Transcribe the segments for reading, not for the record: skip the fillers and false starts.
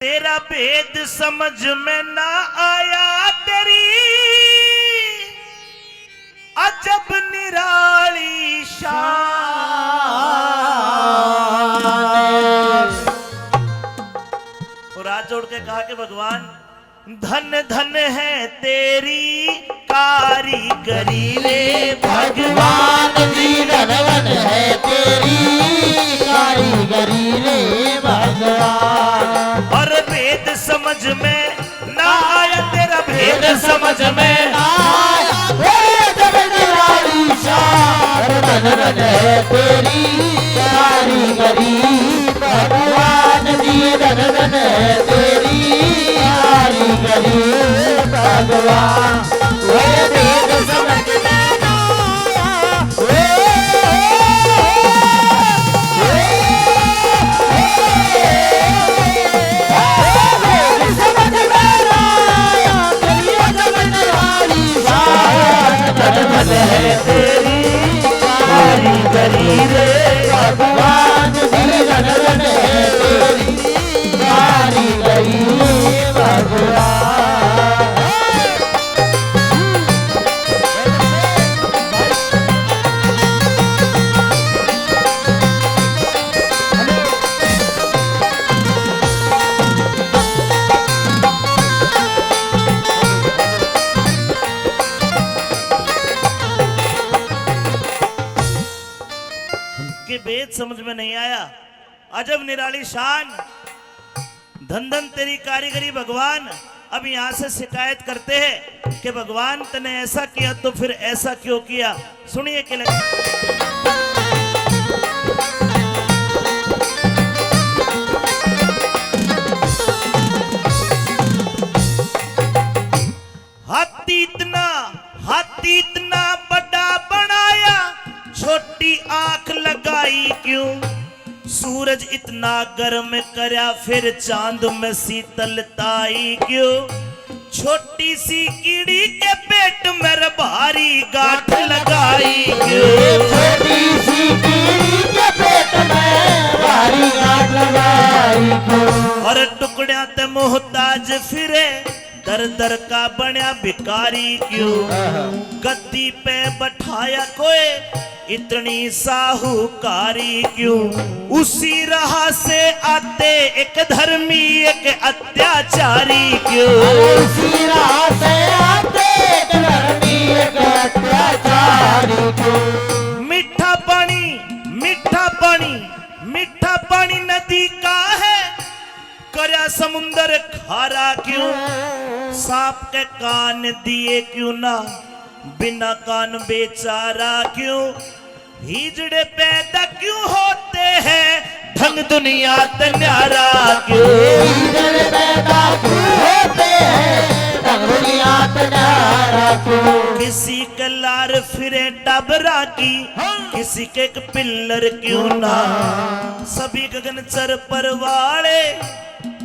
तेरा भेद समझ में ना आया, तेरी अजब निराली शान। और हाथ जोड़ के कहा कि भगवान धन धन है तेरी कारीगरी रे भगवान जी, धन धन है तेरी कारीगरी रे भगवान। और भेद समझ में ना आया, तेरा भेद समझ में ना आया, धन धन है तेरी कारीगरी भगवान जी, धन धन है तेरी कारीगरी भगवान। भेद समझ में ना है तेरी कारीगरी रे भगवान जी, धन धन है तेरी कारीगरी भगवान। के भेद समझ में नहीं आया, अजब निराली शान, धन धन तेरी कारीगरी भगवान। अब यहां से शिकायत करते हैं कि भगवान तने ऐसा किया तो फिर ऐसा क्यों किया। सुनिए कि हाथी इतना बड़ा बनाया, छोटी आंख लगाई क्यों। सूरज इतना गर्म करया, फिर चांद में शीतलताई क्यों। छोटी सी कीड़ी के पेट में भारी गांठ लगाई क्यों। छोटी सी कीड़ी के पेट में भारी गांठ लगाई क्यों। और टुकड़िया ते मोहताज फिरे, दर दर का बन्या भिकारी क्यों। गद्दी पे बैठाया कोई, इतनी साहूकारी क्यों। उसी राह से आते एक धर्मी एक अत्याचारी क्यों। उसी राह से आते एक धर्मी एक अत्याचारी क्यों। मीठा पानी मीठा पानी मीठा पानी नदी का है, करया समुंदर खारा क्यों। सांप के कान दिए क्यों ना, बिना कान बेचारा क्यों। हिजड़े पैदा क्यों होते हैं, ढंग दुनिया ते न्यारा क्यों। हिजड़े पैदा क्यों होते हैं, ढंग दुनिया ते न्यारा क्यों। किसी के लार फिरे टबरा की, किसी के एक पिल्लर क्यों ना। सभी गगन चर पर वाले,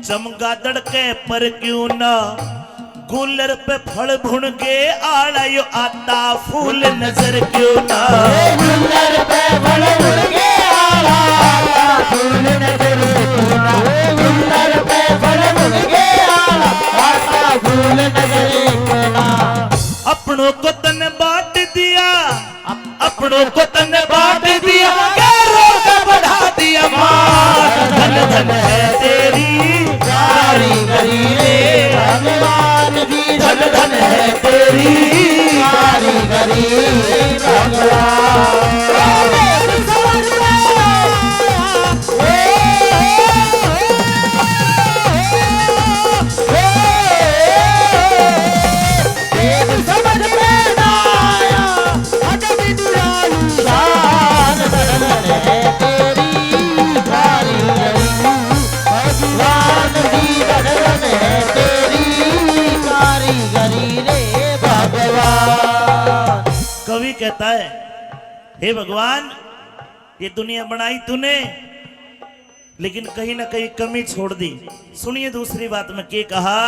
चमगादड़ के पर क्यों ना। गुलर पे फल भुन के आड़ा, यो आता फूल नजर क्यों ना। गुलर पे फल भुन के आड़ा, फूल नजर क्यों ना। गुलर पे फल भुन के आड़ा, आता फूल नजर क्यों ना। अपनों को तन बांट दिया, अपनों को तन बांट दिया, गैरों का बढ़ा दिया मान। धन धन है तेरी कारीगरी रे भगवान जी, धन धन है तेरी कारीगरी भगवान। समझ में ना आया, अजब निराली शान। धन धन है तेरी कारीगरी भगवान जी, धन धन है तेरी कारीगरी रे भगवान। कवि कहता है, हे भगवान ये दुनिया बनाई तूने, लेकिन कहीं ना कहीं कमी छोड़ दी। सुनिए दूसरी बात में क्या कहा।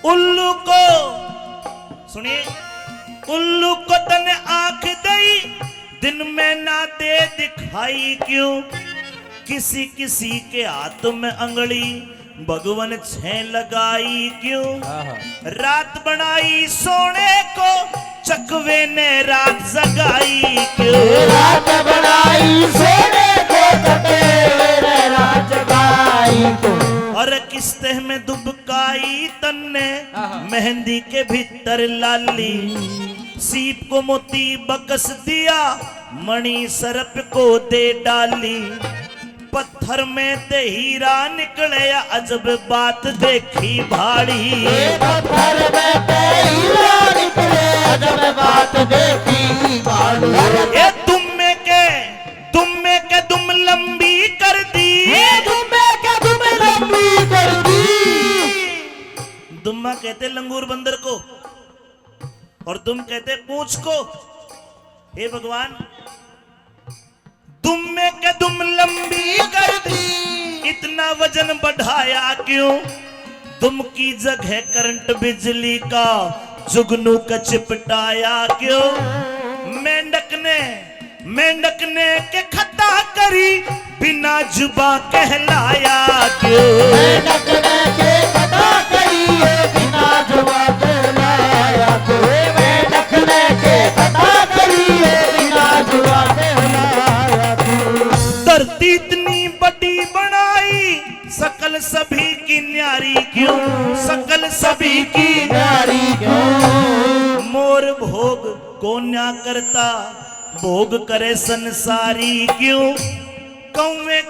उल्लू को, सुनिए, उल्लू को तने आंख दई, दिन में ना दे दिखाई क्यों? किसी किसी के हाथ में अंगड़ी, भगवन छे लगाई क्यों? रात बनाई सोने को, चकवे ने रात जगाई क्यों? रात बनाई सोने को, चकवे ने रात जगाई क्यों? और किस्ते में दुबकाई तन्ने, मेहंदी के भीतर लाली, सीप को मोती बकस दिया, मणि सर्प को दे डाली, पत्थर में ते हीरा निकले, अजब बात देखी भाड़ी। पत्थर में ते हीरा निकले, अजब बात देखी भाड़ी। ये तुम में के तुम लंबी कर दी, तुम में के तुम लंबी कर दी। दुम्मा कहते लंगूर बंदर को, और तुम कहते पूंछ को। हे भगवान, तुम में के तुम लंबी कर दी, इतना वजन बढ़ाया क्यों? तुम की जगह करंट बिजली का जुगनू का चिपटाया क्यों? मेंढक ने के खता करी, बिना जुबा कहलाया क्यों? मेंढक ने के खता करी, बिना जुबा कहलाया क्यों? मेंढक ने के खता करी, बिना जुबा कहलाया क्यों? धरती इतनी बड़ी बनाई, सकल सभी की न्यारी क्यों? सकल सभी की न्यारी क्यों? मोर भोग को न्या करता, भोग करे संसारी क्यों? कौवे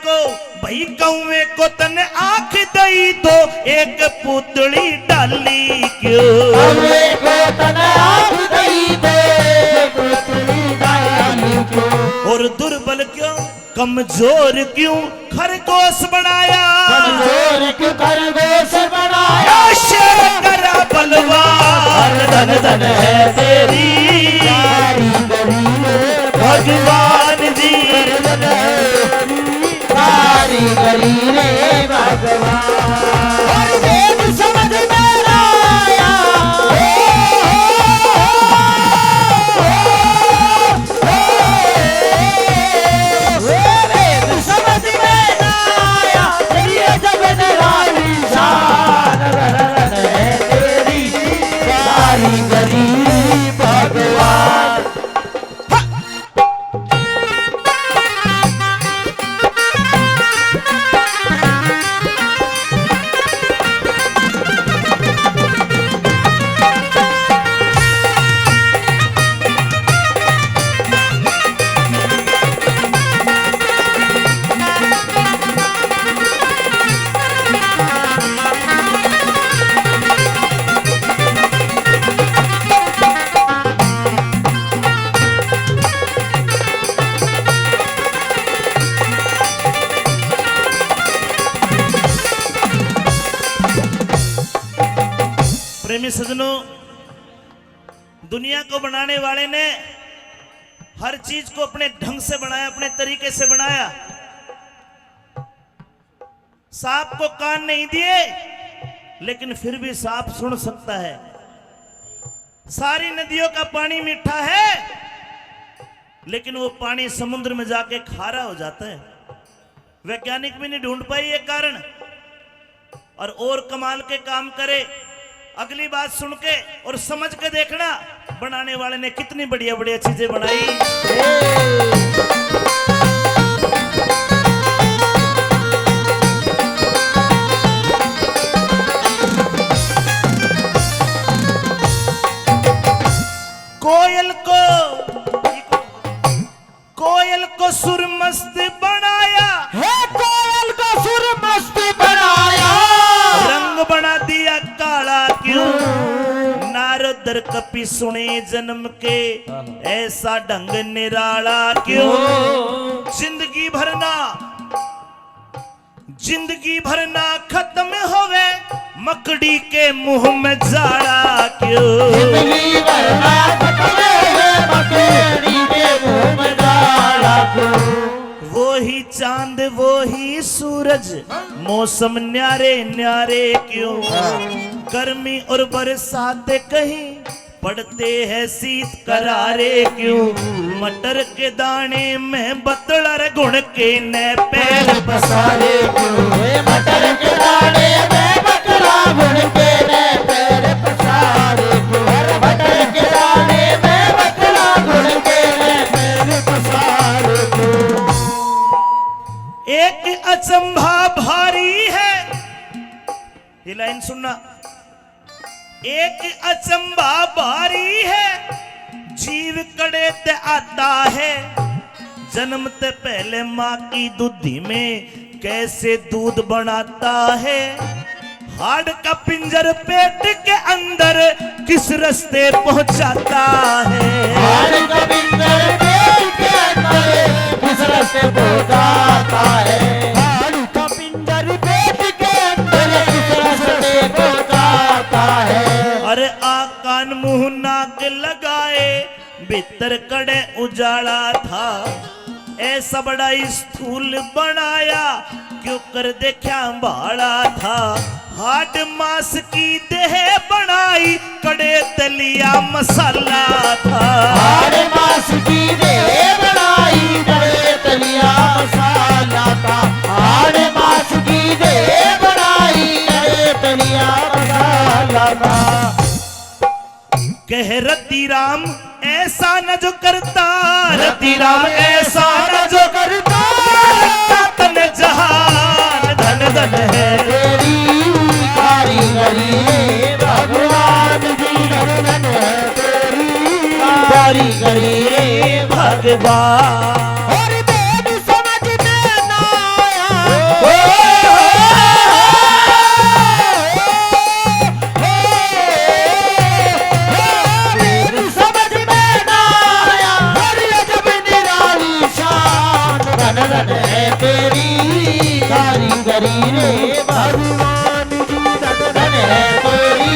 को तने आंख दई, तो एक पुतली डाली क्यों? कौवे को तने आंख दई, तो एक पुतली डाली क्यों? और दुर्बल क्यों, कमजोर क्यों खरगोश बनाया? कमजोर क्यों खरगोश बनाया? शेर करा बलवान, धन धन है तेरी भगवान जी, कारीगरी रे भगवान। और वेद समझ में आया, वेद समझ में आया, तेरी जब निराली शान है तेरी कारीगरी भगवान। प्रेमी सजनों, दुनिया को बनाने वाले ने हर चीज को अपने ढंग से बनाया, अपने तरीके से बनाया। सांप को कान नहीं दिए, लेकिन फिर भी सांप सुन सकता है। सारी नदियों का पानी मीठा है, लेकिन वो पानी समुद्र में जाके खारा हो जाता है। वैज्ञानिक भी नहीं ढूंढ पाई ये कारण, और कमाल के काम करे। अगली बात सुन के और समझ के देखना, बनाने वाले ने कितनी बढ़िया बढ़िया चीजें बनाई। कोयल को सुर मस्त बनाया, है कोयल को सुर मस्त बनाया, रंग बना दिया काला क्यों? नारदर कपि सुने जन्म के, ऐसा ढंग निराला क्यों? जिंदगी भरना खत्म होवे, मकड़ी के मुंह में जाड़ा क्यों? जिंदगी भरना खत्म होवे, मकड़ी के मुंह में जाड़ा क्यों? वो ही चांद वो ही सूरज, मौसम न्यारे न्यारे क्यों? गर्मी और बरसात कहीं पड़ते हैं शीत करारे क्यों, मटर के दाने में बतलर गुण के न पैर पसारे क्यों, मटर के दाने में बकरा गुण के ने पैर पसारे क्यों, मटर के दाने में बकरा गुण के ने पैर पसारे क्यों। एक अचंभा भारी है, ये लाइन सुनना, एक अचंभा भारी है जीव कड़े ते आता है, जन्मते पहले माँ की दूधी में कैसे दूध बनाता है, हाड़ का पिंजर पेट के अंदर किस रास्ते पहुंचाता है, हाड़ का पिंजर पेट के अंदर किस रास्ते पहुंचाता है, हाड़ का पिंजर पेट के अंदर किस रास्ते पहुंचाता है। अरे आ कान मुंह नाक लगाए भीतर कड़े उजाला था, ऐसा बड़ा स्थूल बनाया क्यों कर देखा भाड़ा था, हाड मांस की देह बनाई कड़े तलिया मसाला था, हाड़ मांस की देह बनाई कड़े तलिया मसाला था, हाड़ मांस की देह बनाई कड़े तलिया मसाला था। कह रति राम ऐसा न जो करता, रति राम ऐसा न जो करता, रखता तन जहान धन धन है तेरी कारीगरी भगवान जी, धन है तेरी कारीगरी रे भगवान। और वेद समझ में ना आया, वेद समझ में ना आया, और अजब निराली शान धन धन है तेरी कारीगरी रे भगवान जी, धन धन है तेरी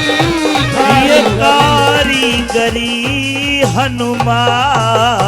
ये कारीगरी। कारीगरी हनुमान